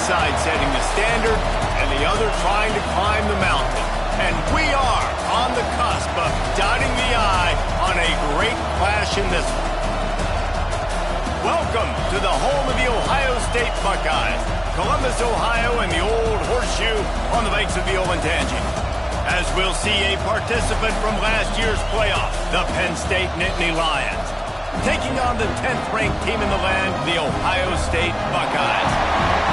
side setting the standard and the other trying to climb the mountain. And we are on the cusp of dotting the I on a great clash in this one. Welcome to the home of the Ohio State Buckeyes, Columbus, Ohio, and the old horseshoe on the banks of the Olentangy. As we'll see a participant from last year's playoff, the Penn State Nittany Lions, taking on the 10th-ranked team in the land, the Ohio State Buckeyes.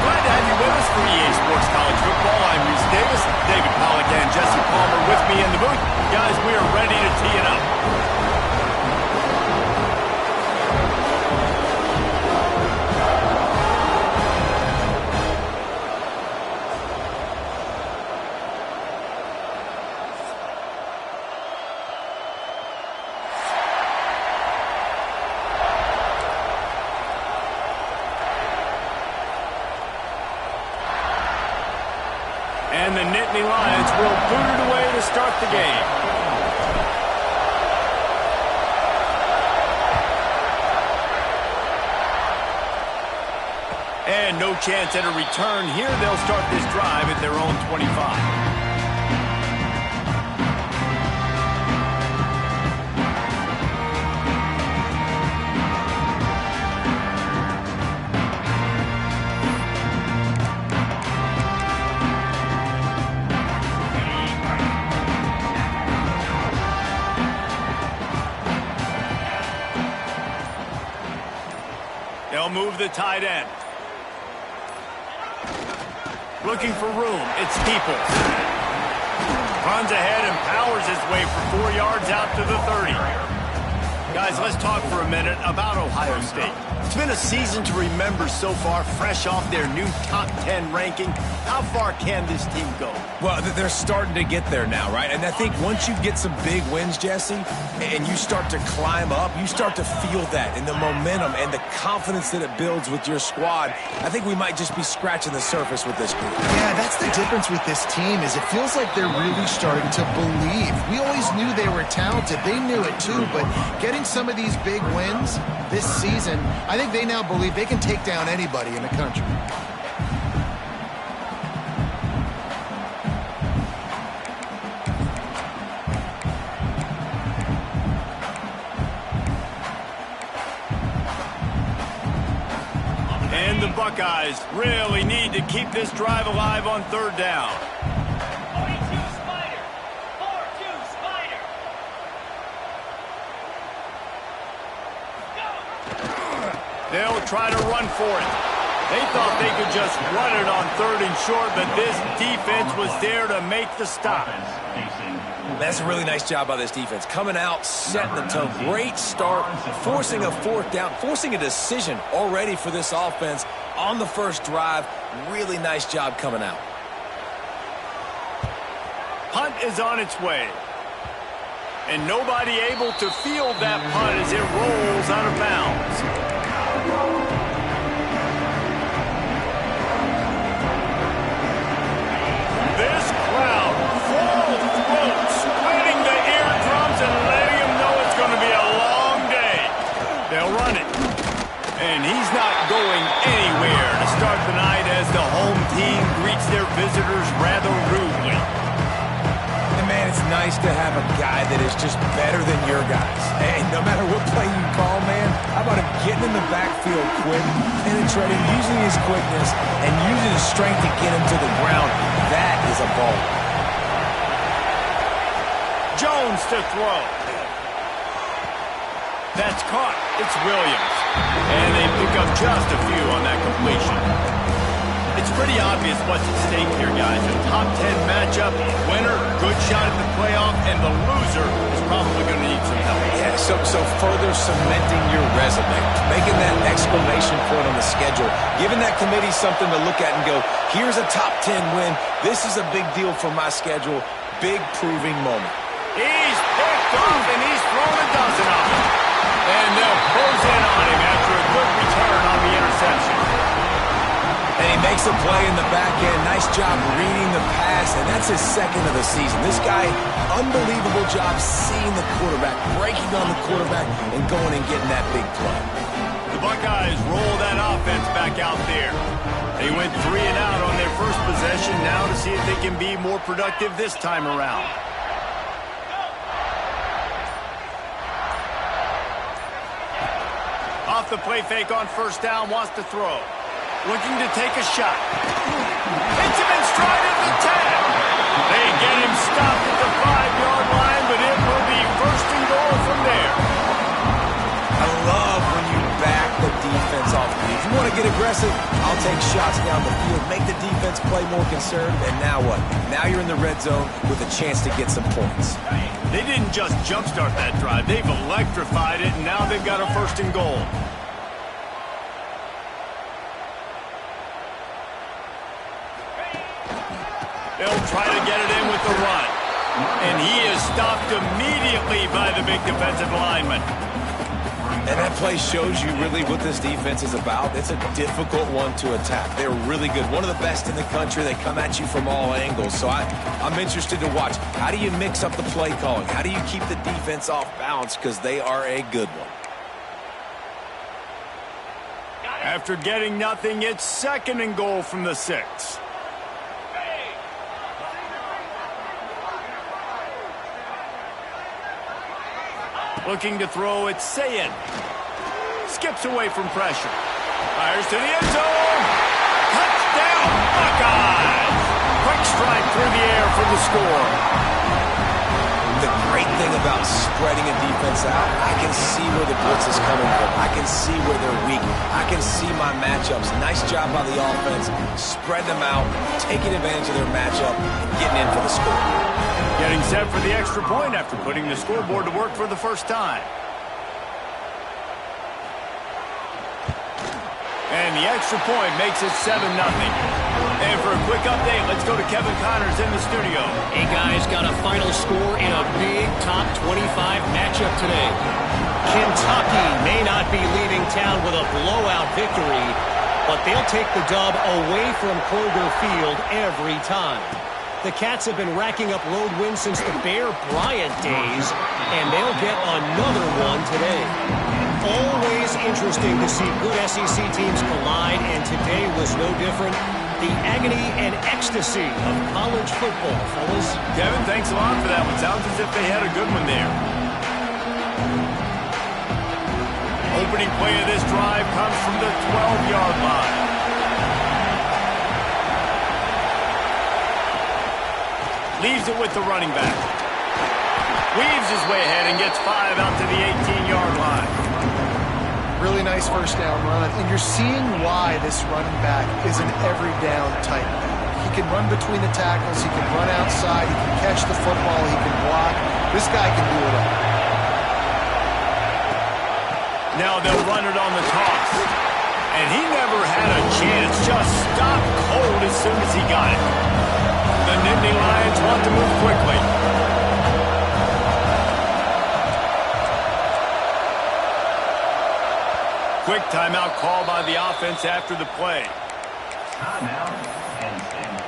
Glad to have you with us for EA Sports College Football. I'm DDavis, David Pollack and Jesse Palmer with me in the booth. Guys, we are ready to tee it up. And the Nittany Lions will boot it away to start the game. And no chance at a return here. They'll start this drive at their own 25. They'll move the tight end. Looking for room. It's Peoples. Runs ahead and powers his way for 4 yards out to the 30. Guys, let's talk for a minute about Ohio State. It's been a season to remember so far, fresh off their new top 10 ranking. How far can this team go? Well, they're starting to get there now, right? And I think once you get some big wins, Jesse, and you start to climb up, you start to feel that and the momentum and the confidence that it builds with your squad. I think we might just be scratching the surface with this group. Yeah, that's the difference with this team is it feels like they're really starting to believe. We always knew they were talented. They knew it too, but getting some of these big wins this season, I think they now believe they can take down anybody in the country. And the Buckeyes really need to keep this drive alive on third down. 42 Spider. 4-2 Spider. They'll try to run for it. They thought they could just run it on third and short, but this defense was there to make the stop. That's a really nice job by this defense. Coming out, setting the tone. Great start, forcing a fourth down, forcing a decision already for this offense on the first drive. Really nice job coming out. Punt is on its way. And nobody able to field that punt as it rolls out of bounds. This crowd, full throat, splitting the eardrums and letting them know it's going to be a long day. They'll run it. And he's not going anywhere to start the night as the home team greets their visitors rather rudely. And man, it's nice to have a guy that is just better than your guys. And no matter what play you call, man, how about him getting in the backfield quick, penetrating, using his quickness, and using his strength to get him to the ground. That is a ball. Jones to throw. That's caught. It's Williams. And they pick up just a few on that completion. It's pretty obvious what's at stake here, guys. A top 10 matchup, winner, good shot at the playoff, and the loser is probably going to need some help. Yeah, so further cementing your resume, making that exclamation point on the schedule, giving that committee something to look at and go, here's a top 10 win. This is a big deal for my schedule. Big proving moment. He's picked off, and he's thrown a dozen of them. And they'll close in on him after a good return on the interception. And he makes a play in the back end. Nice job reading the pass, and that's his second of the season. This guy, unbelievable job seeing the quarterback, breaking on the quarterback, and going and getting that big play. The Buckeyes roll that offense back out there. They went 3 and out on their first possession. Now to see if they can be more productive this time around. Off the play fake on first down, wants to throw. Looking to take a shot. Hits him in stride at the 10. They get him stopped at the 5-yard line, but it will be first and goal from there. I love when you back the defense off. If you want to get aggressive, I'll take shots down the field, make the defense play more conservative, and now what? Now you're in the red zone with a chance to get some points. They didn't just jumpstart that drive. They've electrified it, and now they've got a first and goal. They'll try to get it in with the run. And he is stopped immediately by the big defensive lineman. And that play shows you really what this defense is about. It's a difficult one to attack. They're really good. One of the best in the country. They come at you from all angles. So I'm interested to watch. How do you mix up the play calling? How do you keep the defense off balance? Because they are a good one. After getting nothing, it's second and goal from the 6. Looking to throw, it's Sayin. Skips away from pressure. Fires to the end zone. Touchdown, Buckeyes! Quick strike through the air for the score. The great thing about spreading a defense out, I can see where the blitz is coming from. I can see where they're weak. I can see my matchups. Nice job by the offense. Spread them out, taking advantage of their matchup, and getting in for the score. Getting set for the extra point after putting the scoreboard to work for the first time. And the extra point makes it 7-0. And for a quick update, let's go to Kevin Connors in the studio. Hey guys, got a final score in a big top 25 matchup today. Kentucky may not be leaving town with a blowout victory, but they'll take the dub away from Kroger Field every time. The Cats have been racking up road wins since the Bear Bryant days, and they'll get another one today. Always interesting to see good SEC teams collide, and today was no different. The agony and ecstasy of college football, fellas. Kevin, thanks a lot for that one. Sounds as if they had a good one there. Opening play of this drive comes from the 12-yard line. Leaves it with the running back. Weaves his way ahead and gets 5 out to the 18-yard line. Really nice first down run, and you're seeing why this running back is an every down type back. He can run between the tackles, he can run outside, he can catch the football, he can block. This guy can do it all. Now they'll run it on the toss. And he never had a chance, just stopped cold as soon as he got it. The Nittany Lions want to move quickly. Quick timeout call by the offense after the play. Timeout and stand.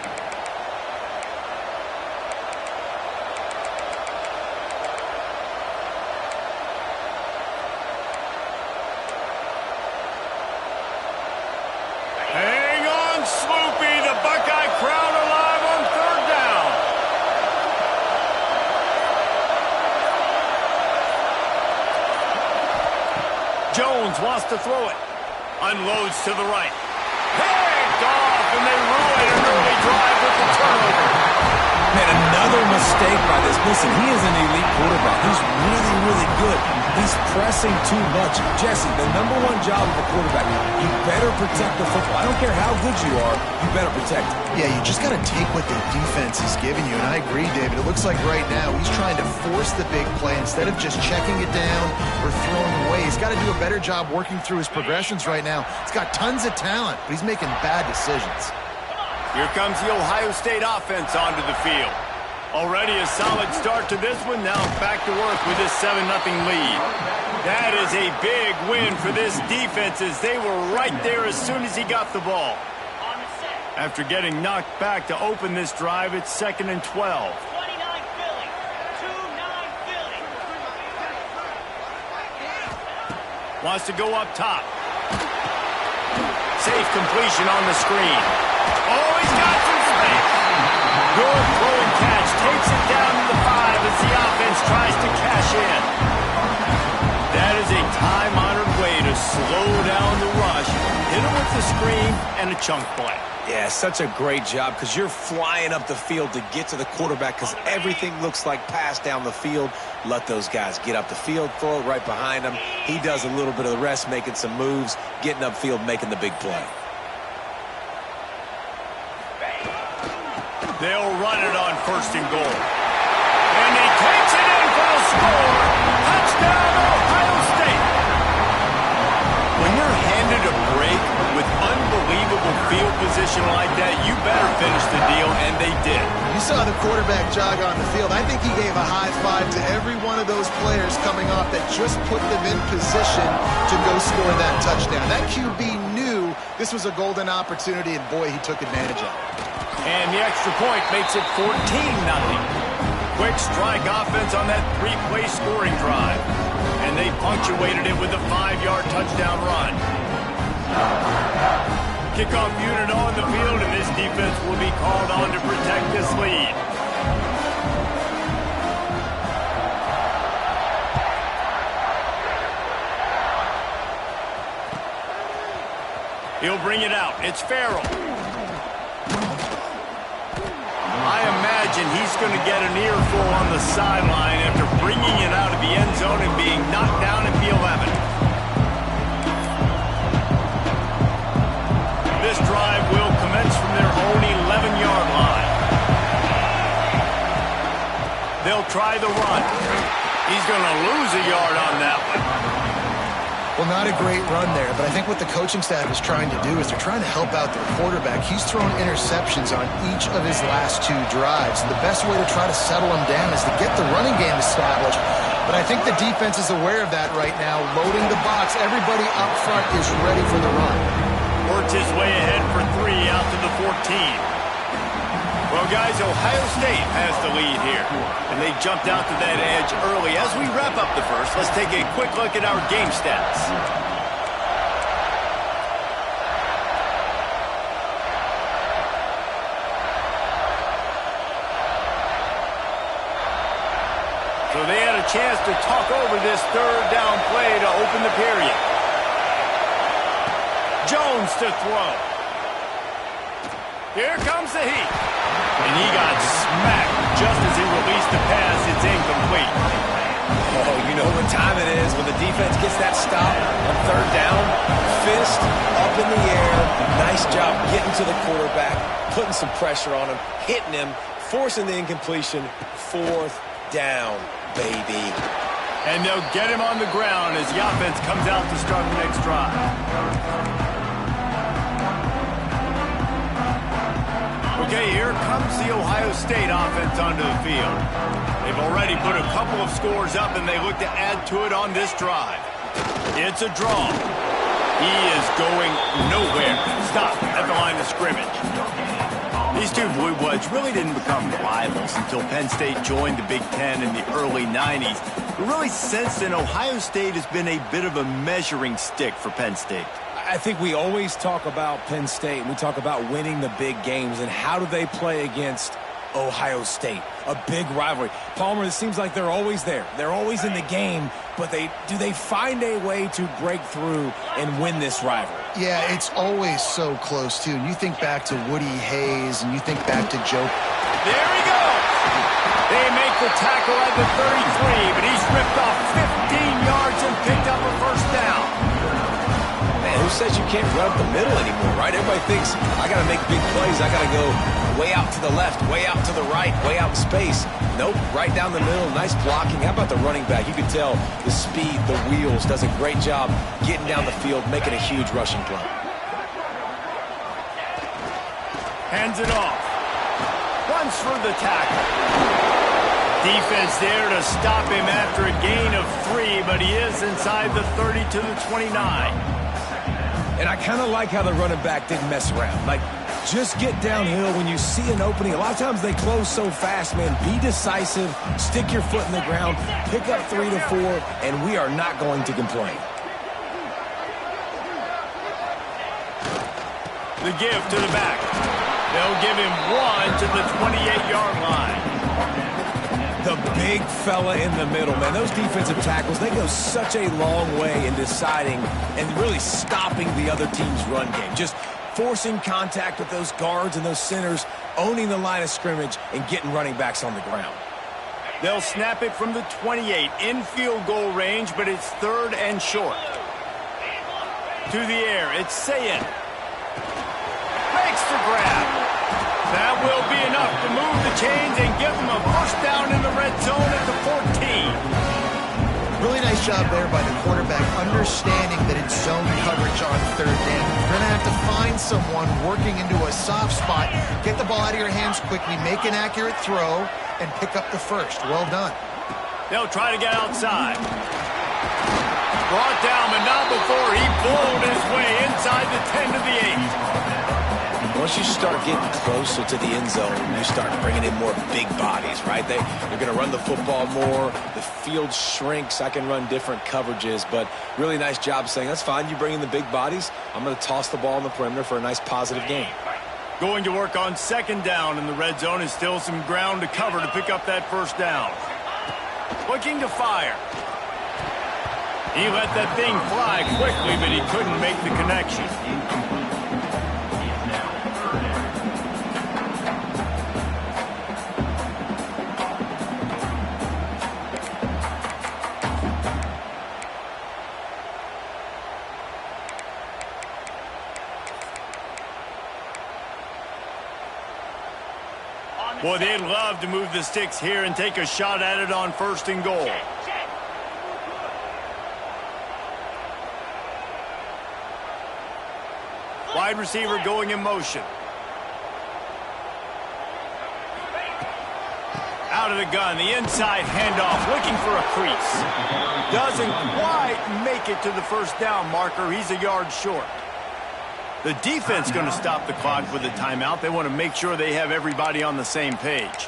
Hang on, Sloopy. The Buckeye crowd alive on third down. Jones wants to throw it. Unloads to the right. Picked off, and they ruin an early drive with the turnover. Man, another mistake by this. Listen, he is an elite quarterback. He's really, really good. He's pressing too much. Jesse, the number one job of a quarterback, you better protect the football. I don't care how good you are, you better protect it. Yeah, you just got to take what the defense is giving you, and I agree, David. It looks like right now he's trying to force the big play instead of just checking it down or throwing away. He's got to do a better job working through his progressions right now. He's got tons of talent, but he's making bad decisions. Here comes the Ohio State offense onto the field. Already a solid start to this one. Now back to work with this 7-0 lead. That is a big win for this defense as they were right there as soon as he got the ball. After getting knocked back to open this drive, it's 2nd and 12. 29 Philly. 2-9 Philly. Wants to go up top. Safe completion on the screen. Oh, he's got some space. Good throw and catch. Takes it down to the 5 as the offense tries to cash in. That is a time-honored way to slow down the rush. Hit him with the screen and a chunk play. Yeah, such a great job because you're flying up the field to get to the quarterback because everything looks like pass down the field. Let those guys get up the field, throw it right behind him. He does a little bit of the rest, making some moves, getting upfield, making the big play. They'll run it on 1st and goal. And he takes it in for the score. Touchdown, Ohio State. When you're handed a break with unbelievable field position like that, you better finish the deal, and they did. You saw the quarterback jog on the field. I think he gave a high five to every one of those players coming off that just put them in position to go score that touchdown. That QB knew this was a golden opportunity, and boy, he took advantage of it. And the extra point makes it 14-0. Quick strike offense on that 3-play scoring drive. And they punctuated it with a 5-yard touchdown run. Kickoff unit on the field, and this defense will be called on to protect this lead. He'll bring it out. It's Farrell. I imagine he's going to get an earful on the sideline after bringing it out of the end zone and being knocked down at the 11. This drive will commence from their own 11-yard line. They'll try the run. He's going to lose a yard on that one. Well, not a great run there, but I think what the coaching staff is trying to do is they're trying to help out their quarterback. He's thrown interceptions on each of his last 2 drives, and the best way to try to settle him down is to get the running game established. But I think the defense is aware of that right now, loading the box. Everybody up front is ready for the run. Works his way ahead for 3 out to the 14. Well, guys, Ohio State has the lead here, and they jumped out to that edge early. As we wrap up the first, let's take a quick look at our game stats. So they had a chance to talk over this 3rd down play to open the period. Jones to throw. Here comes the heat. And he got smacked just as he released the pass. It's incomplete. Oh, you know what time it is when the defense gets that stop on 3rd down. Fist up in the air. Nice job getting to the quarterback, putting some pressure on him, hitting him, forcing the incompletion. 4th down, baby. And they'll get him on the ground as the offense comes out to start the next drive. Okay, here comes the Ohio State offense onto the field. They've already put a couple of scores up, and they look to add to it on this drive. It's a draw. He is going nowhere. Stop at the line of scrimmage. These two Blue Bloods really didn't become rivals until Penn State joined the Big Ten in the early 90s. But really, since then, Ohio State has been a bit of a measuring stick for Penn State. I think we always talk about Penn State, and we talk about winning the big games, and how do they play against Ohio State? A big rivalry. Palmer, it seems like they're always there. They're always in the game, but do they find a way to break through and win this rivalry? Yeah, it's always so close, too. And you think back to Woody Hayes, and you think back to Joe. There he goes. They make the tackle at the 33, but he's ripped off 15 yards and picked up a 1st down. Who says you can't run up the middle anymore, right? Everybody thinks, I got to make big plays. I got to go way out to the left, way out to the right, way out in space. Nope, right down the middle. Nice blocking. How about the running back? You can tell the speed, the wheels, does a great job getting down the field, making a huge rushing play. Hands it off. Runs through the tackle. Defense there to stop him after a gain of 3, but he is inside the 30 to the 29. And I kind of like how the running back didn't mess around. Like, just get downhill when you see an opening. A lot of times they close so fast, man. Be decisive, stick your foot in the ground, pick up 3 to 4, and we are not going to complain. The give to the back. They'll give him 1 to the 28-yard line. The big fella in the middle, man. Those defensive tackles, they go such a long way in deciding and really stopping the other team's run game. Just forcing contact with those guards and those centers, owning the line of scrimmage, and getting running backs on the ground. They'll snap it from the 28 in field goal range, but it's 3rd and short. To the air, it's Sayin. Makes the grab. That will be enough to move the chains and give them a first down in the red zone at the 14. Really nice job there by the quarterback, understanding that it's zone coverage on 3rd down. You're going to have to find someone working into a soft spot, get the ball out of your hands quickly, make an accurate throw, and pick up the first. Well done. They'll try to get outside. Brought down, but not before he bowled his way inside the 10 to the 8. Once you start getting closer to the end zone, you start bringing in more big bodies, right? They're going to run the football more. The field shrinks. I can run different coverages, but really nice job saying, that's fine. You bring in the big bodies. I'm going to toss the ball in the perimeter for a nice positive gain. Going to work on 2nd down in the red zone is still some ground to cover to pick up that first down. Looking to fire. He let that thing fly quickly, but he couldn't make the connection. Boy, they'd love to move the sticks here and take a shot at it on 1st and goal. Wide receiver going in motion. Out of the gun, the inside handoff, looking for a crease. Doesn't quite make it to the first down marker. He's a yard short. The defense going to stop the clock with a timeout. They want to make sure they have everybody on the same page.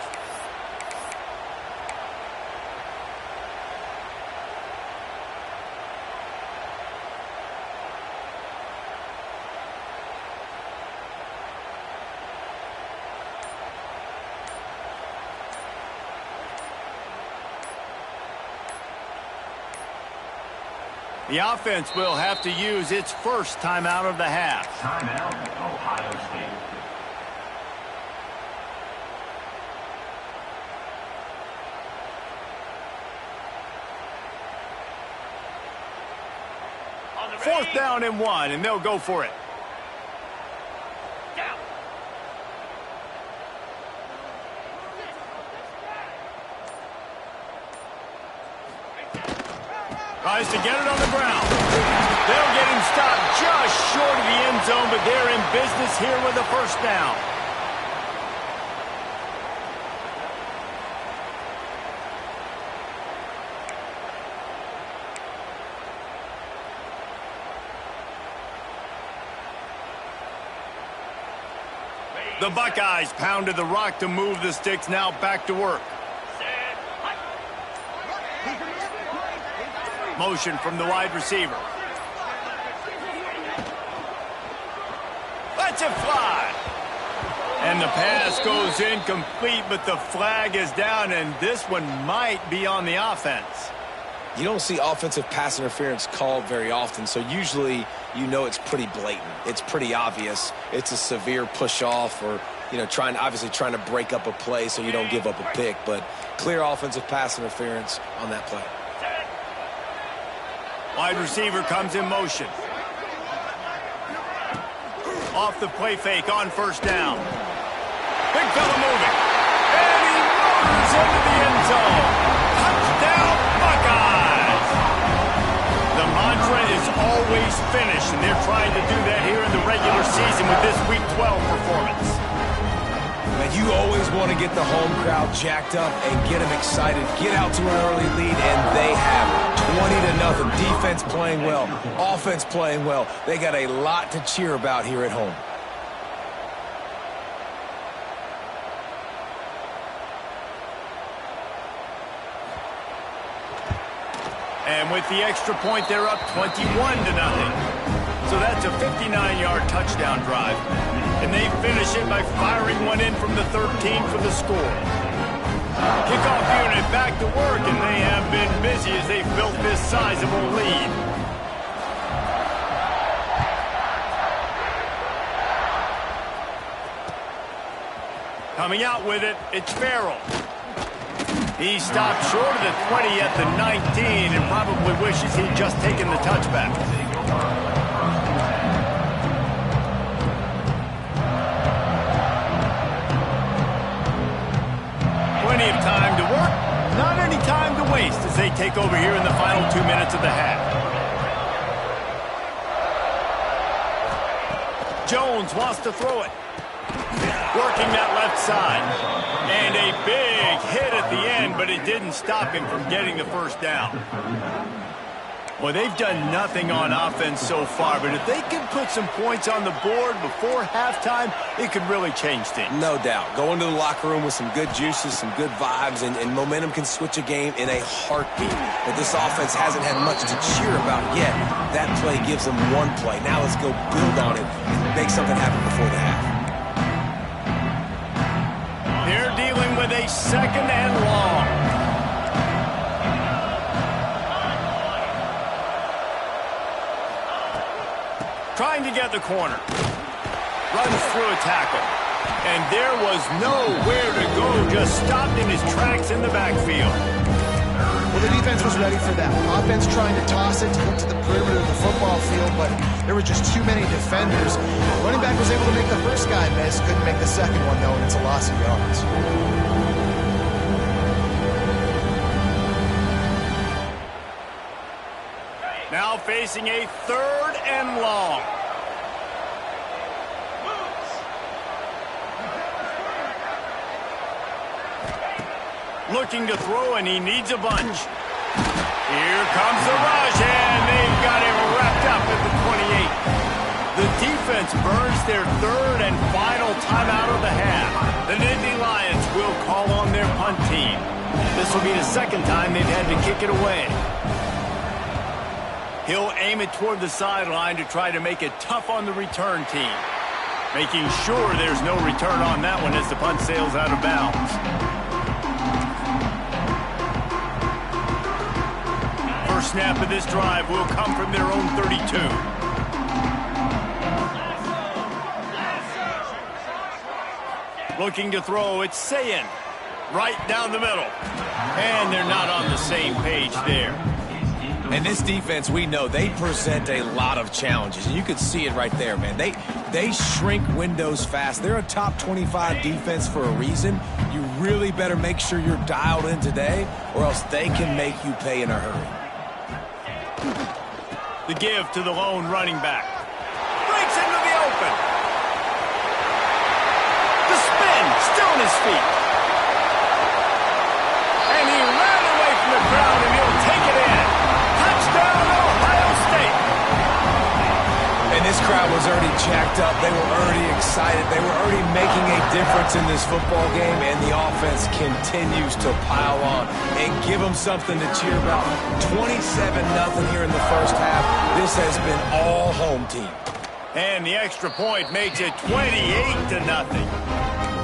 The offense will have to use its first timeout of the half. Timeout, Ohio State. Fourth down and 1, and they'll go for it. Tries to get it on the ground. They'll get him stopped just short of the end zone, but they're in business here with a first down. The Buckeyes pounded the rock to move the sticks, now back to work. Motion from the wide receiver. Lets it fly. And the pass goes incomplete, but the flag is down, and this one might be on the offense. You don't see offensive pass interference called very often, so usually you know it's pretty blatant. It's pretty obvious. It's a severe push-off or, you know, obviously trying to break up a play so you don't give up a pick, but clear offensive pass interference on that play. Wide receiver comes in motion. Off the play fake on first down. Big fella moving. And he motors into the end zone. Touchdown, Buckeyes! The mantra is always finish, and they're trying to do that here in the regular season with this Week 12 performance. Man, you always want to get the home crowd jacked up and get them excited. Get out to an early lead, and they have it. 20-0. Defense playing well. Offense playing well. They got a lot to cheer about here at home. And with the extra point, they're up 21-0. So that's a 59-yard touchdown drive. And they finish it by firing one in from the 13 for the score. Kickoff unit back to work, and they have been busy as they've built this sizable lead. Coming out with it, it's Farrell. He stopped short of the 20 at the 19 and probably wishes he'd just taken the touchback. Plenty of time to work, not any time to waste as they take over here in the final 2 minutes of the half. Jones wants to throw it. Working that left side. And a big hit at the end, but it didn't stop him from getting the first down. Well, they've done nothing on offense so far, but if they can put some points on the board before halftime, it could really change things. No doubt. Go into the locker room with some good juices, some good vibes, and momentum can switch a game in a heartbeat. But this offense hasn't had much to cheer about yet. That play gives them one play. Now let's go build on it and make something happen before the half. They're dealing with a 2nd and long. Trying to get the corner. Runs through a tackle. And there was nowhere to go. Just stopped in his tracks in the backfield. Well, the defense was ready for that. Offense trying to toss it to get to the perimeter of the football field, but there were just too many defenders. Running back was able to make the first guy miss. Couldn't make the second one, though, and it's a loss of yards. Now facing a 3rd and long. Looking to throw, and he needs a bunch. Here comes the rush, and they've got him wrapped up at the 28. The defense burns their 3rd and final timeout of the half. The Nittany Lions will call on their punt team. This will be the 2nd time they've had to kick it away. He'll aim it toward the sideline to try to make it tough on the return team. Making sure there's no return on that one as the punt sails out of bounds. First snap of this drive will come from their own 32. Looking to throw, it's Sayin. Right down the middle. And they're not on the same page there. And this defense, we know, they present a lot of challenges. And you could see it right there, man. They shrink windows fast. They're a top 25 defense for a reason. You really better make sure you're dialed in today, or else they can make you pay in a hurry. The give to the lone running back. Breaks into the open. The spin, still on his feet. And he ran away from the crowd, and he'll take it in. Touchdown, Ohio State. And this crowd was already jacked up. They were already excited. They were already making a difference in this football game, and the offense continues to pile on and give them something to cheer about. 27-0 here in the first half. This has been all home team. And the extra point makes it 28-0.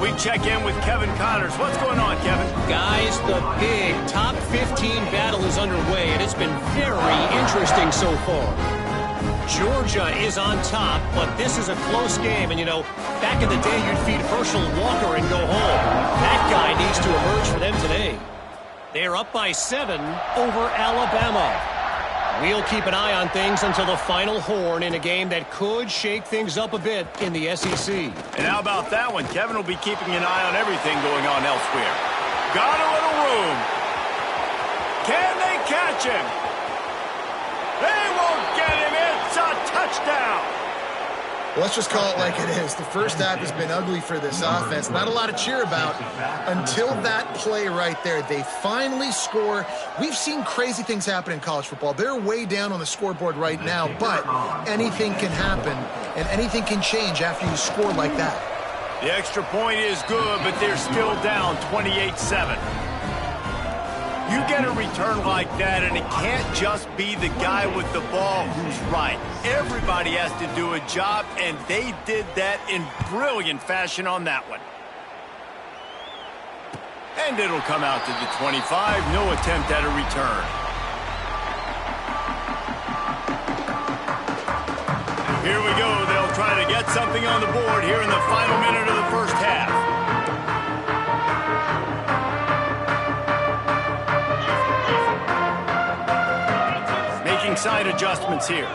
We check in with Kevin Connors. What's going on, Kevin? Guys, the big top 15 battle is underway, and it's been very interesting so far. Georgia is on top, but this is a close game. And, you know, back in the day, you'd feed Herschel Walker and go home. That guy needs to emerge for them today. They're up by 7 over Alabama. We'll keep an eye on things until the final horn in a game that could shake things up a bit in the SEC. And how about that one? Kevin will be keeping an eye on everything going on elsewhere. Got a little room. Can they catch him? They won't get him. It's a touchdown. Well, let's just call it like it is. The first half has been ugly for this offense. Not a lot to cheer about until that play right there. They finally score. We've seen crazy things happen in college football. They're way down on the scoreboard right now, but anything can happen, and anything can change after you score like that. The extra point is good, but they're still down 28-7. You get a return like that, and it can't just be the guy with the ball who's right. Everybody has to do a job, and they did that in brilliant fashion on that one. And it'll come out to the 25. No attempt at a return. Here we go. They'll try to get something on the board here in the final minute of the first half. Making side adjustments here.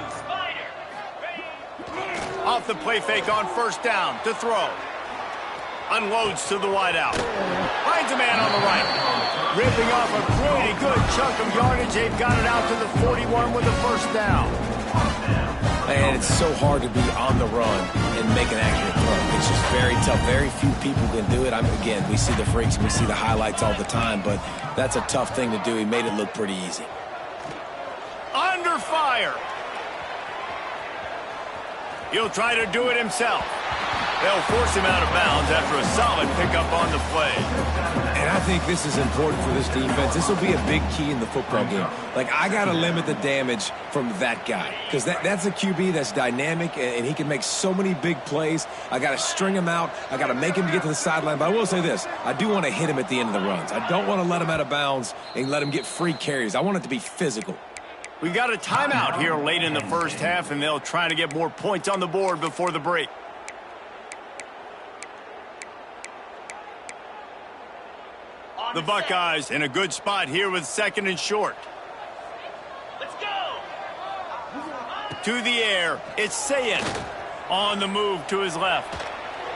Off the play fake on first down to throw. Unloads to the wideout. Finds a man on the right. Ripping off a pretty good chunk of yardage. They've got it out to the 41 with a first down. And it's so hard to be on the run and make an accurate throw. It's just very tough. Very few people can do it. Again, we see the freaks, we see the highlights all the time, but that's a tough thing to do. He made it look pretty easy. Under fire. He'll try to do it himself. They'll force him out of bounds after a solid pickup on the play. And I think this is important for this defense. This will be a big key in the football game. Like, I got to limit the damage from that guy because that's a QB that's dynamic, and he can make so many big plays. I got to string him out. I got to make him get to the sideline. But I will say this. I do want to hit him at the end of the runs. I don't want to let him out of bounds and let him get free carries. I want it to be physical. We've got a timeout here late in the first half, and they'll try to get more points on the board before the break. The Buckeyes in a good spot here with second and short. Let's go! To the air, it's Sayin. On the move to his left.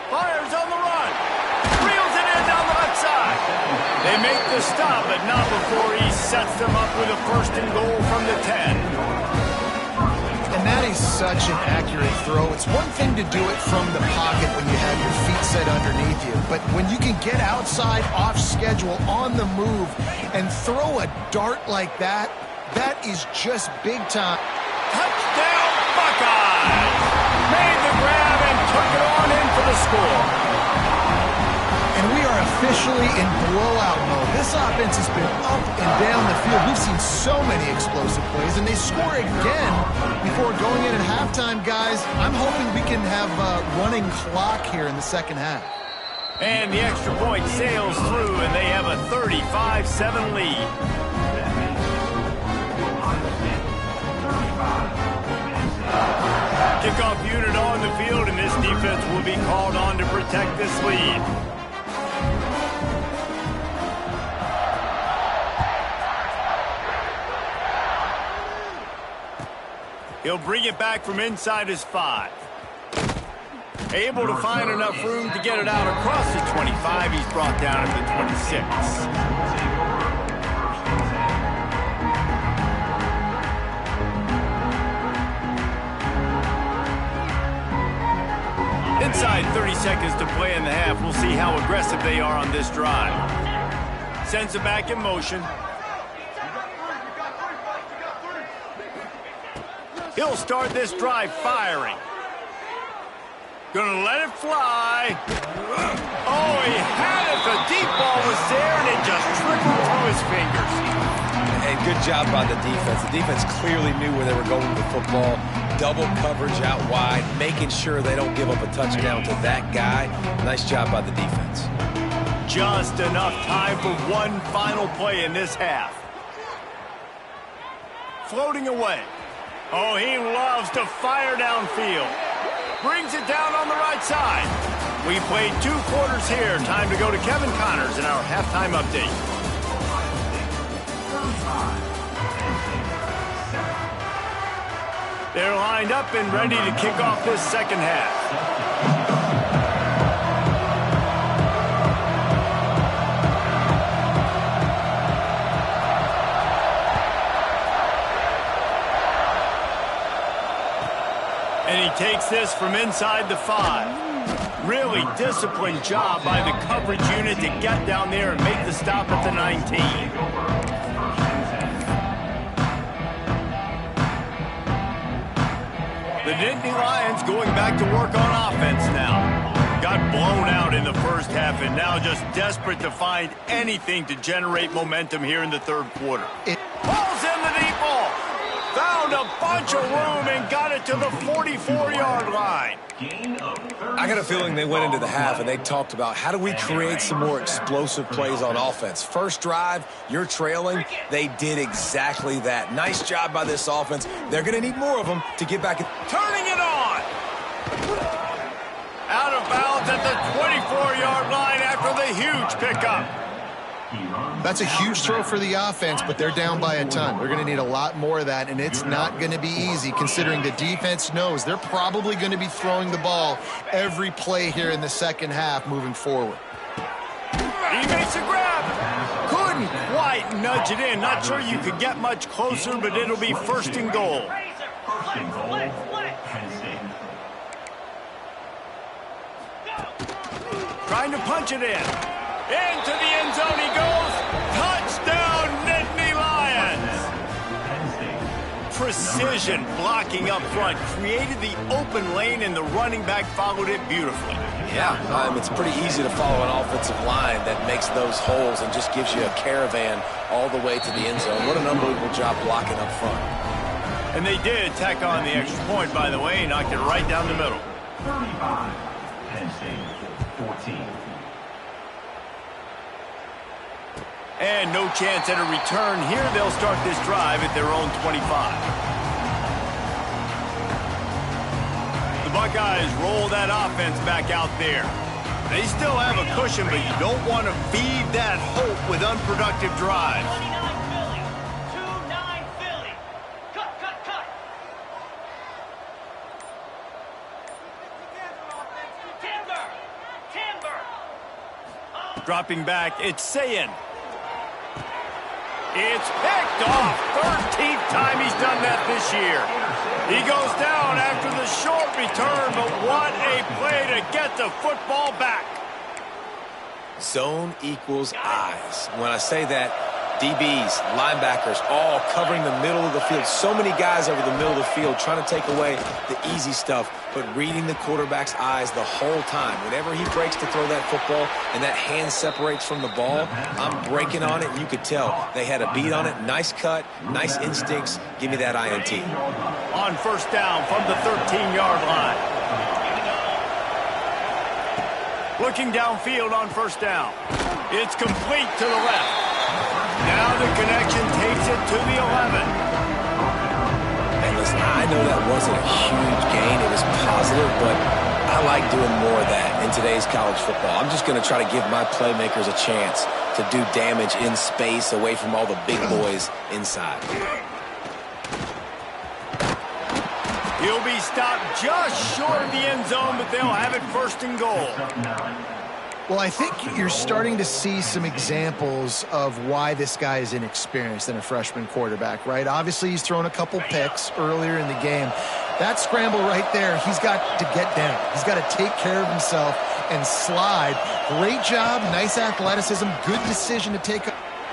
Fires on the run. Reels it in down the left side. They make the stop, but not before he sets them up with a first and goal from the 10. And that is such an accurate throw. It's one thing to do it from the pocket when you have your feet set underneath you, but when you can get outside, off schedule, on the move, and throw a dart like that, that is just big time. Touchdown, Buckeyes! Made the grab and took it on in for the score. And we are officially in blowout mode. This offense has been up and down the field. We've seen so many explosive plays, and they score again before going in at halftime, guys. I'm hoping we can have a running clock here in the second half. And the extra point sails through, and they have a 35-7 lead. Kickoff unit on the field, and this defense will be called on to protect this lead. He'll bring it back from inside his 5. Able to find enough room to get it out across the 25. He's brought down at the 26. Inside 30 seconds to play in the half. We'll see how aggressive they are on this drive. Sends it back in motion. He'll start this drive firing. Gonna let it fly. Oh, he had it. The deep ball was there, and it just trickled through his fingers. And good job by the defense. The defense clearly knew where they were going with the football. Double coverage out wide, making sure they don't give up a touchdown to that guy. Nice job by the defense. Just enough time for one final play in this half. Floating away. Oh, he loves to fire downfield. Brings it down on the right side. We played 2 quarters here. Time to go to Kevin Connors in our halftime update. They're lined up and ready to kick off this second half. And he takes this from inside the 5. Really disciplined job by the coverage unit to get down there and make the stop at the 19. The Nittany Lions going back to work on offense now. got blown out in the first half and now just desperate to find anything to generate momentum here in the third quarter. Pulls in the deep ball. Found a bunch of room and got it to the 44-yard line. I got a feeling they went into the half and they talked about how do we create some more explosive plays on offense. First drive, you're trailing. They did exactly that. Nice job by this offense. They're going to need more of them to get back. Turning it on. Out of bounds at the 24-yard line after the huge pickup. That's a huge throw for the offense, but they're down by a ton. They're going to need a lot more of that, and it's not going to be easy considering the defense knows they're probably going to be throwing the ball every play here in the second half moving forward. He makes a grab. Couldn't quite nudge it in. Not sure you could get much closer, but it'll be first and goal. Trying to punch it in. Into the end zone he goes. Touchdown, Nittany Lions. Precision blocking up front. Created the open lane, and the running back followed it beautifully. Yeah, it's pretty easy to follow an offensive line that makes those holes and just gives you a caravan all the way to the end zone. What an unbelievable job blocking up front. And they did tack on the extra point, by the way. Knocked it right down the middle. 35, Penn State, 14. And no chance at a return here. They'll start this drive at their own 25. The Buckeyes roll that offense back out there. They still have a cushion, but you don't want to feed that hope with unproductive drives. 29 Philly. Cut. Timber. Dropping back, it's Sayin. It's picked off. 13th time he's done that this year. He goes down after the short return, but what a play to get the football back. Zone equals eyes. When I say that, DBs, linebackers, all covering the middle of the field. So many guys over the middle of the field trying to take away the easy stuff, but reading the quarterback's eyes the whole time. Whenever he breaks to throw that football and that hand separates from the ball, I'm breaking on it, and you could tell they had a beat on it. Nice cut, nice instincts. Give me that INT. On first down from the 13-yard line. Looking downfield on first down. It's complete to the left. Now the connection takes it to the 11. And listen, I know that wasn't a huge gain. It was positive, but I like doing more of that in today's college football. I'm just going to try to give my playmakers a chance to do damage in space away from all the big boys inside. He'll be stopped just short of the end zone, but they'll have it first and goal. Well, I think you're starting to see some examples of why this guy is inexperienced in a freshman quarterback, right? Obviously, he's thrown a couple picks earlier in the game. That scramble right there, he's got to get down. He's got to take care of himself and slide. Great job, nice athleticism, good decision to take.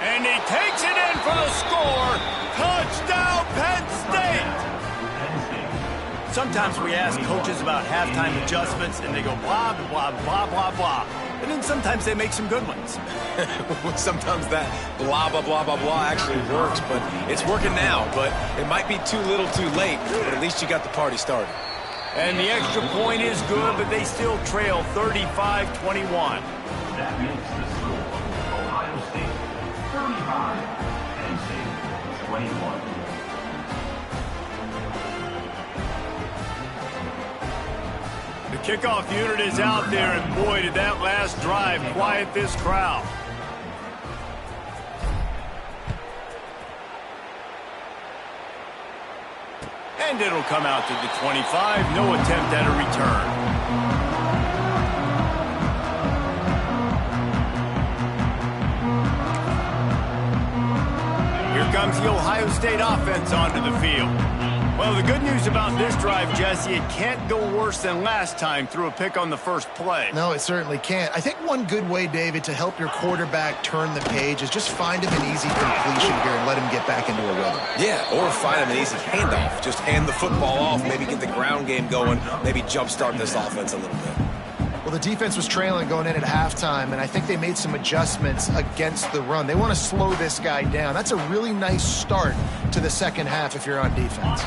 And he takes it in for the score. Touchdown, Penn State! Sometimes we ask coaches about halftime adjustments, and they go blah, blah, blah, blah, blah. And then sometimes they make some good ones. Sometimes that blah, blah, blah, blah, blah actually works, but it's working now. But it might be too little too late, but at least you got the party started. And the extra point is good, but they still trail 35-21. That makes the score Ohio State 35, Penn State 21. The kickoff unit is out there, and boy, did that last drive quiet this crowd. And it'll come out to the 25. No attempt at a return. Here comes the Ohio State offense onto the field. Well, the good news about this drive, Jesse, it can't go worse than last time through a pick on the first play. No, it certainly can't. I think one good way, David, to help your quarterback turn the page is just find him an easy completion here and let him get back into a rhythm. Yeah, or find him an easy handoff. Just hand the football off, maybe get the ground game going, maybe jumpstart this offense a little bit. Well, the defense was trailing going in at halftime, and I think they made some adjustments against the run. They want to slow this guy down. That's a really nice start to the second half if you're on defense.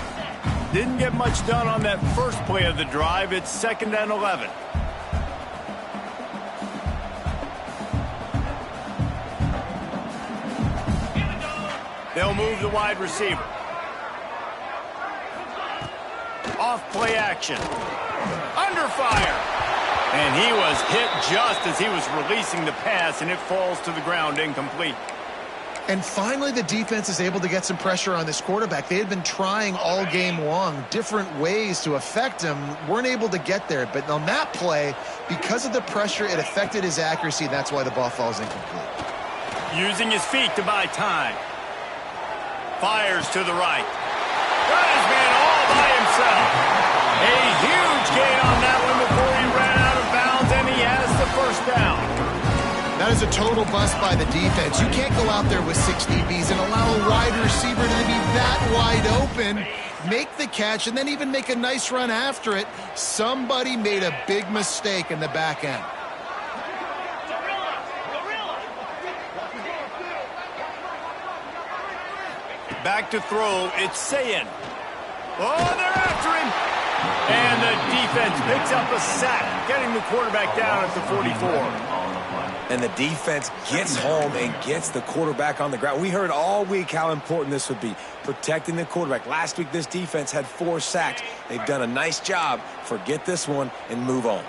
Didn't get much done on that first play of the drive. It's 2nd and 11. They'll move the wide receiver. Off play action. Under fire. And he was hit just as he was releasing the pass, and it falls to the ground incomplete. And finally, the defense is able to get some pressure on this quarterback. They had been trying all game long different ways to affect him, weren't able to get there. But on that play, because of the pressure, it affected his accuracy. That's why the ball falls incomplete. Using his feet to buy time. Fires to the right. Got his man all by himself. A huge gain on that one before he ran out of bounds, and he has the first down. That is a total bust by the defense. You can't go out there with 6 DBs and allow a wide receiver to be that wide open, make the catch, and then even make a nice run after it. Somebody made a big mistake in the back end. Back to throw, it's Sayin. Oh, they're after him. And the defense picks up a sack, getting the quarterback down at the 44. And the defense gets home and gets the quarterback on the ground. We heard all week how important this would be, protecting the quarterback. Last week, this defense had 4 sacks. They've done a nice job. Forget this one and move on.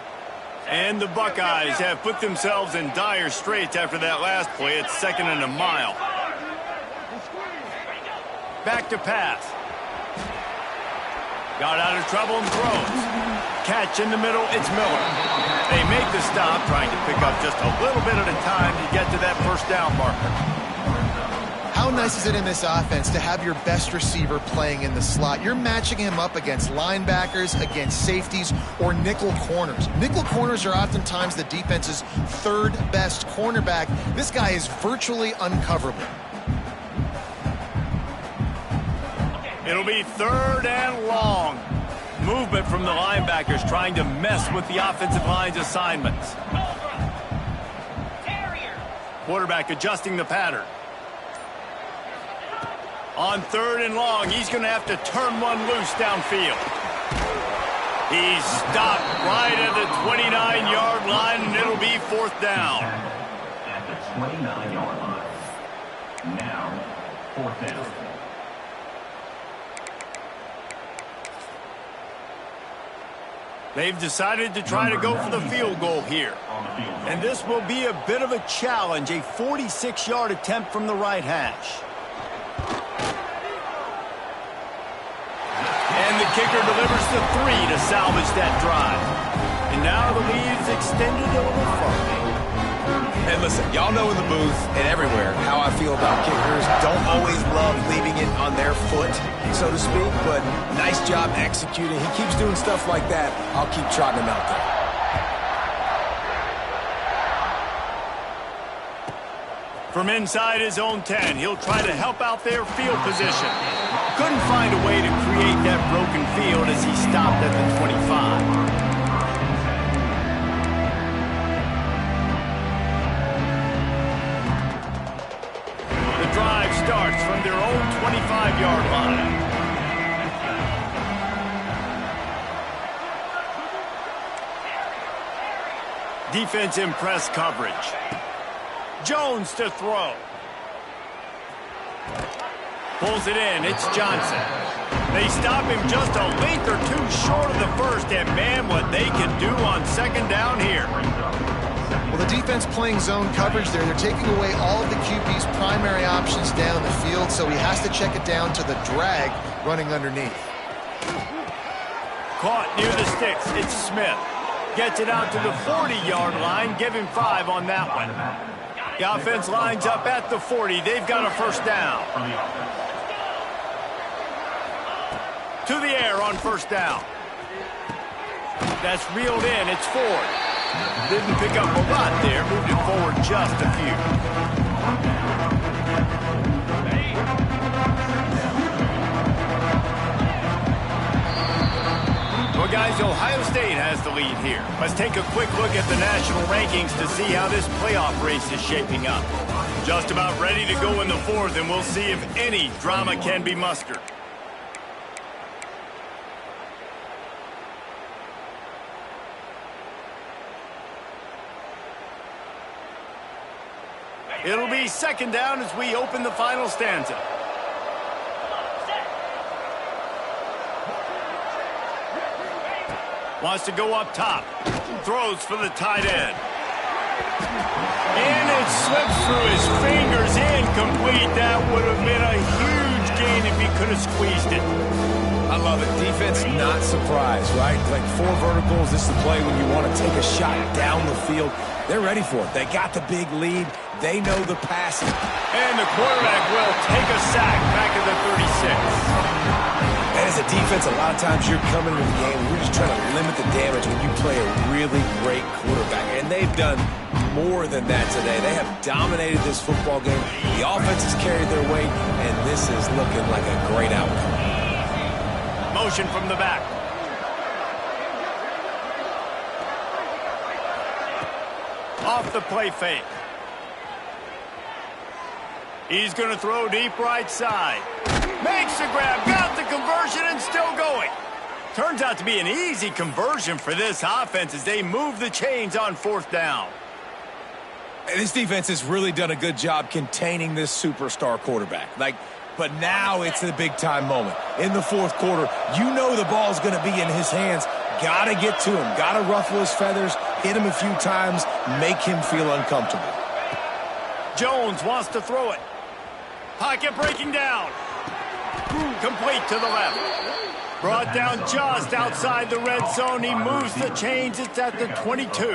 And the Buckeyes have put themselves in dire straits after that last play. It's 2nd and a mile. Back to pass. Got out of trouble and throws. Catch in the middle, it's Miller. They make the stop, trying to pick up just a little bit at a time to get to that first down marker. How nice is it in this offense to have your best receiver playing in the slot? You're matching him up against linebackers, against safeties, or nickel corners. Nickel corners are oftentimes the defense's 3rd best cornerback. This guy is virtually uncoverable. It'll be 3rd and long. Movement from the linebackers trying to mess with the offensive line's assignments. Quarterback adjusting the pattern. On 3rd and long, he's going to have to turn one loose downfield. He's stopped right at the 29-yard line, and it'll be 4th down. At the 29-yard line. Now, 4th down. They've decided to try to go for the field goal here. And this will be a bit of a challenge, a 46-yard attempt from the right hash. And the kicker delivers the 3 to salvage that drive. And now the lead is extended a little further. And listen, y'all know in the booth and everywhere how I feel about kickers. Don't always love leaving it on their foot, so to speak, but nice job executing. He keeps doing stuff like that. I'll keep trotting him out there. From inside his own 10, he'll try to help out their field position. Couldn't find a way to create that broken field as he stopped at the 25. Drive starts from their own 25-yard line. Defense in press coverage. Jones to throw. Pulls it in. It's Johnson. They stop him just a length or 2 short of the first, and man, what they can do on 2nd down here. Well, the defense playing zone coverage there. They're taking away all of the QB's primary options down the field, so he has to check it down to the drag running underneath. Caught near the sticks. It's Smith. Gets it out to the 40-yard line. Give him 5 on that one. The offense lines up at the 40. They've got a first down. To the air on first down. That's reeled in. It's Ford. Didn't pick up a lot there. Moved it forward just a few. Well, guys, Ohio State has has the lead here. Let's take a quick look at the national rankings to see how this playoff race is shaping up. Just about ready to go in the fourth, and we'll see if any drama can be mustered. It'll be second down as we open the final stanza. Wants to go up top. Throws for the tight end. And it slips through his fingers. Incomplete. That would have been a huge gain if he could have squeezed it. I love it. Defense not surprised, right? Like 4 verticals. This is the play when you want to take a shot down the field. They're ready for it. They got the big lead. They know the passing. And the quarterback will take a sack back at the 36. And as a defense, a lot of times you're coming into the game, you're just trying to limit the damage when you play a really great quarterback. And they've done more than that today. They have dominated this football game. The offense has carried their weight, and this is looking like a great outcome. Motion from the back. Off the play fake. He's going to throw deep right side. Makes the grab, got the conversion, and still going. Turns out to be an easy conversion for this offense as they move the chains on fourth down. And this defense has really done a good job containing this superstar quarterback. But now it's a big-time moment. In the fourth quarter, you know the ball's going to be in his hands. Got to get to him. Got to ruffle his feathers, hit him a few times, make him feel uncomfortable. Jones wants to throw it. Pocket breaking down. Complete to the left. Brought down just outside the red zone. He moves the chains. It's at the 22.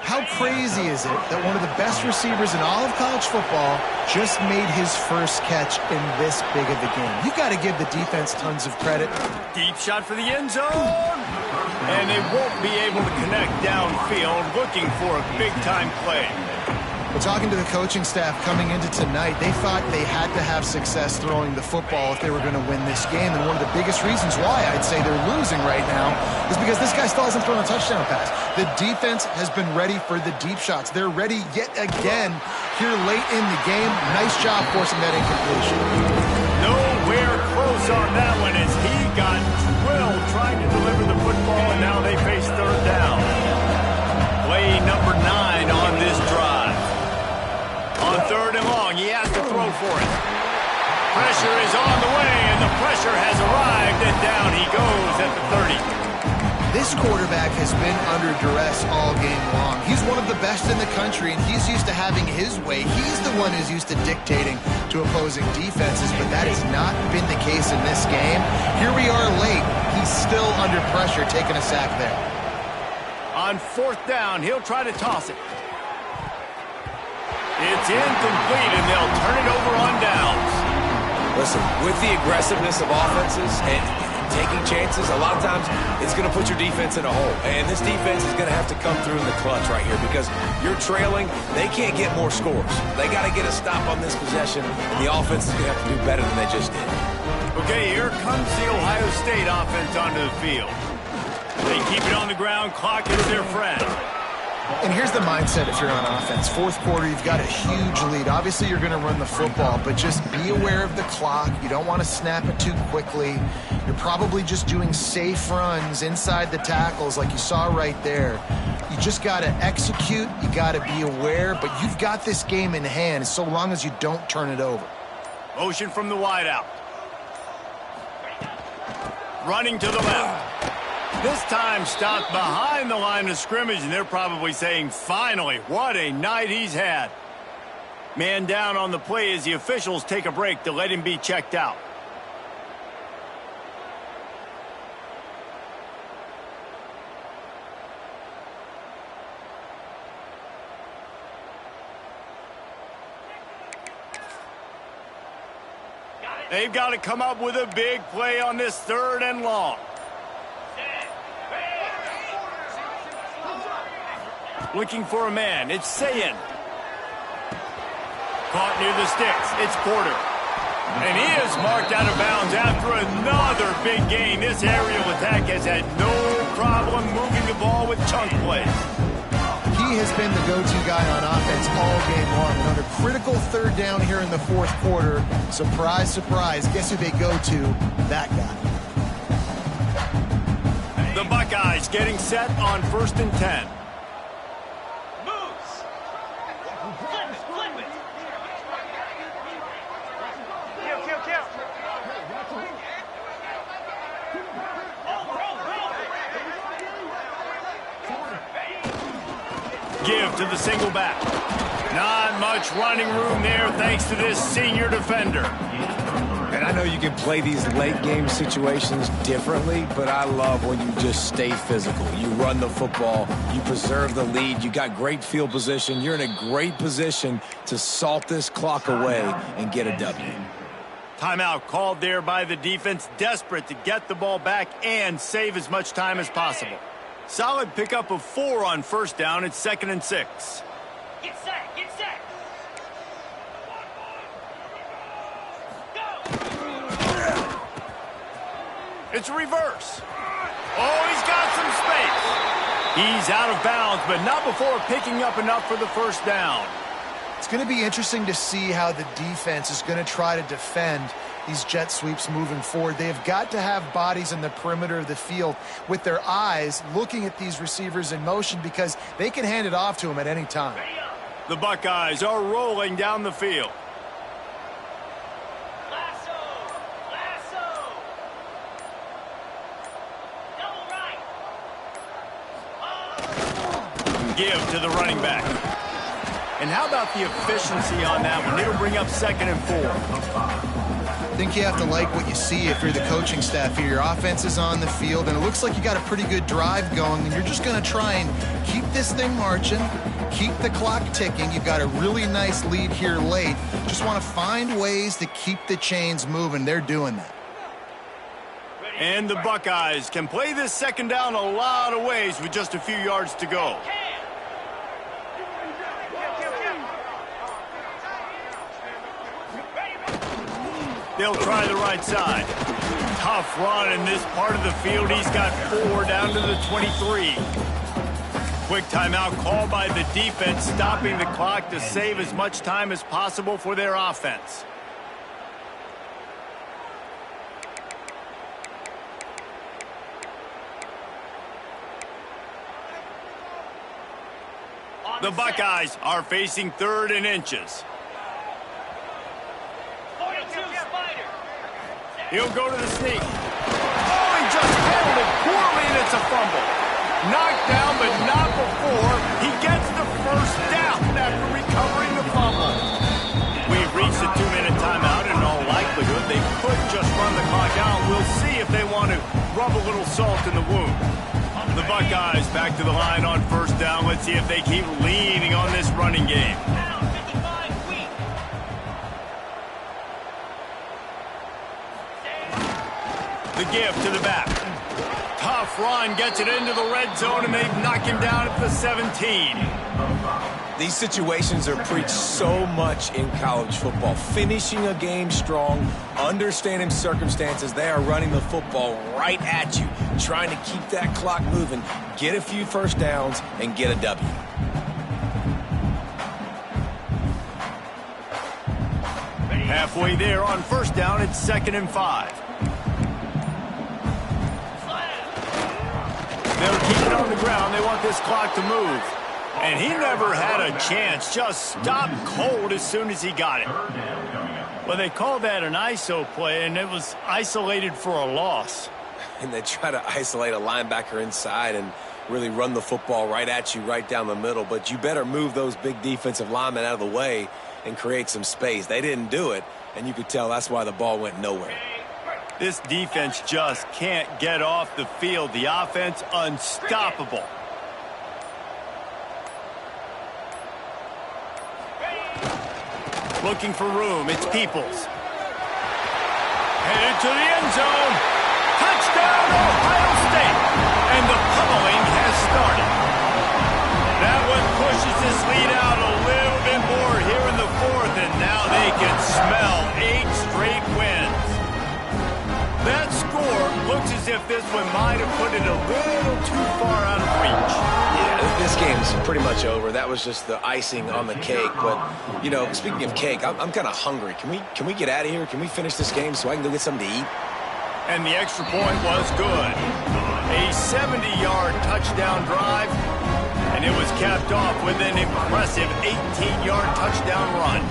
How crazy is it that one of the best receivers in all of college football just made his first catch in this big of a game? You've got to give the defense tons of credit. Deep shot for the end zone. And they won't be able to connect downfield, looking for a big-time play. Well, talking to the coaching staff coming into tonight, they thought they had to have success throwing the football if they were going to win this game. And one of the biggest reasons why I'd say they're losing right now is because this guy still hasn't thrown a touchdown pass. The defense has been ready for the deep shots. They're ready yet again here late in the game. Nice job forcing that incompletion. Nowhere close on that one as he got drilled trying to deliver the football, and now they face third down. Play number 9 on this drive. On third and long, he has to throw for it. Pressure is on the way, and the pressure has arrived, and down he goes at the 30. This quarterback has been under duress all game long. He's one of the best in the country, and he's used to having his way. He's the one who's used to dictating to opposing defenses, but that has not been the case in this game. Here we are late. He's still under pressure, taking a sack there. On fourth down, he'll try to toss it. It's incomplete, and they'll turn it over on downs. Listen, with the aggressiveness of offenses and taking chances, a lot of times it's going to put your defense in a hole. And this defense is going to have to come through in the clutch right here because you're trailing. They can't get more scores. They got to get a stop on this possession, and the offense is going to have to do better than they just did. Okay, here comes the Ohio State offense onto the field. They keep it on the ground. Clock is their friend. And here's the mindset if you're on offense. Fourth quarter, you've got a huge lead. Obviously, you're going to run the football, but just be aware of the clock. You don't want to snap it too quickly. You're probably just doing safe runs inside the tackles like you saw right there. You just got to execute. You got to be aware, but you've got this game in hand so long as you don't turn it over. Motion from the wideout. Running to the left. This time stopped behind the line of scrimmage, and they're probably saying, finally, what a night he's had. Man down on the play as the officials take a break to let him be checked out. They've got to come up with a big play on this third and long. Looking for a man. It's Sayin. Caught near the sticks. It's Porter. And he is marked out of bounds after another big gain. This aerial attack has had no problem moving the ball with chunk plays. He has been the go-to guy on offense all game long. And under critical third down here in the fourth quarter, surprise, surprise, guess who they go to? That guy. The Buckeyes getting set on 1st and 10. Give to the single back. Not much running room there thanks to this senior defender. And I know you can play these late game situations differently, but I love when you just stay physical. You run the football, you preserve the lead, you got great field position, you're in a great position to salt this clock away and get a W. Timeout called there by the defense, desperate to get the ball back and save as much time as possible. Solid pickup of 4 on 1st down. It's 2nd and 6. Get set, get set. Go. It's a reverse. Oh, he's got some space. He's out of bounds, but not before picking up enough for the 1st down. It's going to be interesting to see how the defense is going to try to defend these jet sweeps moving forward. They have got to have bodies in the perimeter of the field with their eyes looking at these receivers in motion because they can hand it off to them at any time. The Buckeyes are rolling down the field. Lasso, lasso. Double right. Oh. Give to the running back. And how about the efficiency on that one? It'll bring up 2nd and 4. I think you have to like what you see if you're the coaching staff here. Your offense is on the field, and it looks like you got a pretty good drive going, and you're just going to try and keep this thing marching, keep the clock ticking. You've got a really nice lead here late. Just want to find ways to keep the chains moving. They're doing that. And the Buckeyes can play this 2nd down a lot of ways with just a few yards to go. They'll try the right side. Tough run in this part of the field. He's got 4 down to the 23. Quick timeout called by the defense, stopping the clock to save as much time as possible for their offense. The Buckeyes are facing 3rd and inches. He'll go to the sneak. Oh, he just handled it poorly, and it's a fumble. Knocked down, but not before he gets the 1st down after recovering the fumble. We've reached the 2-minute timeout, and in all likelihood, they could just run the clock out. We'll see if they want to rub a little salt in the wound. The Buckeyes back to the line on 1st down. Let's see if they keep leaning on this running game. The give to the back. Tough run, gets it into the red zone, and they've knocked him down at the 17. These situations are preached so much in college football. Finishing a game strong, understanding circumstances. They are running the football right at you, trying to keep that clock moving, get a few 1st downs, and get a W. Halfway there on 1st down, it's 2nd and 5. They'll keep it on the ground. They want this clock to move. And he never had a chance. Just stopped cold as soon as he got it. Well, they called that an ISO play, and it was isolated for a loss. And they try to isolate a linebacker inside and really run the football right at you, right down the middle. But you better move those big defensive linemen out of the way and create some space. They didn't do it, and you could tell that's why the ball went nowhere. This defense just can't get off the field. The offense unstoppable. Looking for room. It's Peoples. Headed to the end zone. Touchdown, Ohio State. And the pummeling has started. That one pushes this lead out a little bit more here in the 4th, and now they can smell 8 straight wins. That score looks as if this one might have put it a little too far out of reach. Yeah, this game's pretty much over. That was just the icing on the cake. But, you know, speaking of cake, I'm kind of hungry. Can we get out of here? Can we finish this game so I can go get something to eat? And the extra point was good. A 70-yard touchdown drive, and it was capped off with an impressive 18-yard touchdown run.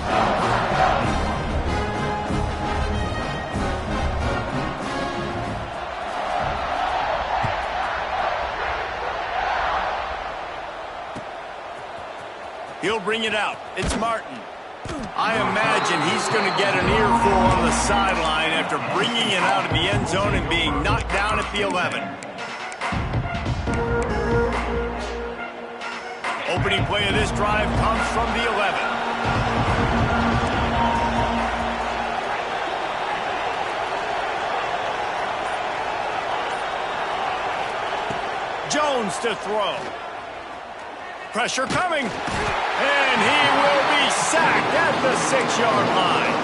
He'll bring it out. It's Martin. I imagine he's going to get an earful on the sideline after bringing it out of the end zone and being knocked down at the 11. Opening play of this drive comes from the 11. Jones to throw. Pressure coming. And he will be sacked at the 6-yard line.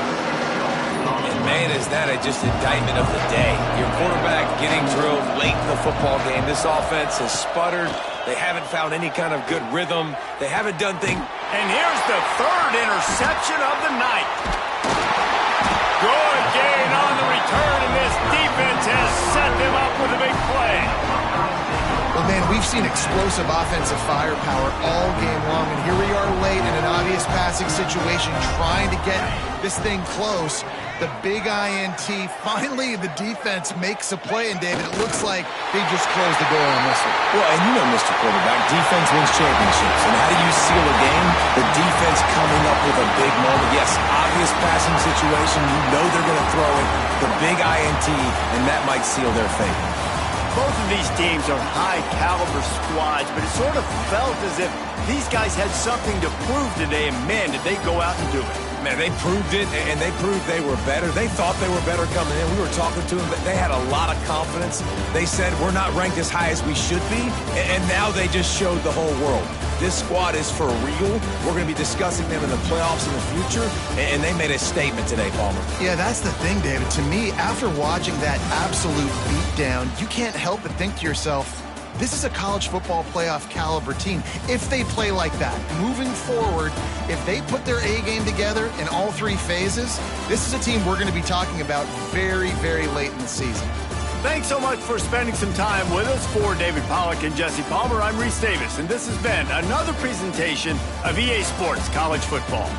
And man, is that just indictment of the day. Your quarterback getting drilled late in the football game. This offense has sputtered. They haven't found any kind of good rhythm. They haven't done things. And here's the third interception of the night. Good gain on the return, and this defense has set them up with a big play. Well, man, we've seen explosive offensive firepower all game long, and here we are late in an obvious passing situation trying to get this thing close. The big INT, finally the defense makes a play, and David, it looks like they just closed the door on this one. Well, and you know, Mr. Quarterback, defense wins championships. And how do you seal a game? The defense coming up with a big moment. Yes, obvious passing situation. You know they're going to throw it. The big INT, and that might seal their fate. Both of these teams are high-caliber squads, but it sort of felt as if these guys had something to prove today, and man, did they go out and do it. Man, they proved it, and they proved they were better. They thought they were better coming in. We were talking to them, but they had a lot of confidence. They said, we're not ranked as high as we should be, and now they just showed the whole world. This squad is for real. We're going to be discussing them in the playoffs in the future, and they made a statement today, Palmer. Yeah, that's the thing, David. To me, after watching that absolute beatdown, you can't help but think to yourself, this is a college football playoff caliber team. If they play like that, moving forward, if they put their A game together in all three phases, this is a team we're going to be talking about very, very late in the season. Thanks so much for spending some time with us. For David Pollack and Jesse Palmer, I'm Reese Davis, and this has been another presentation of EA Sports College Football.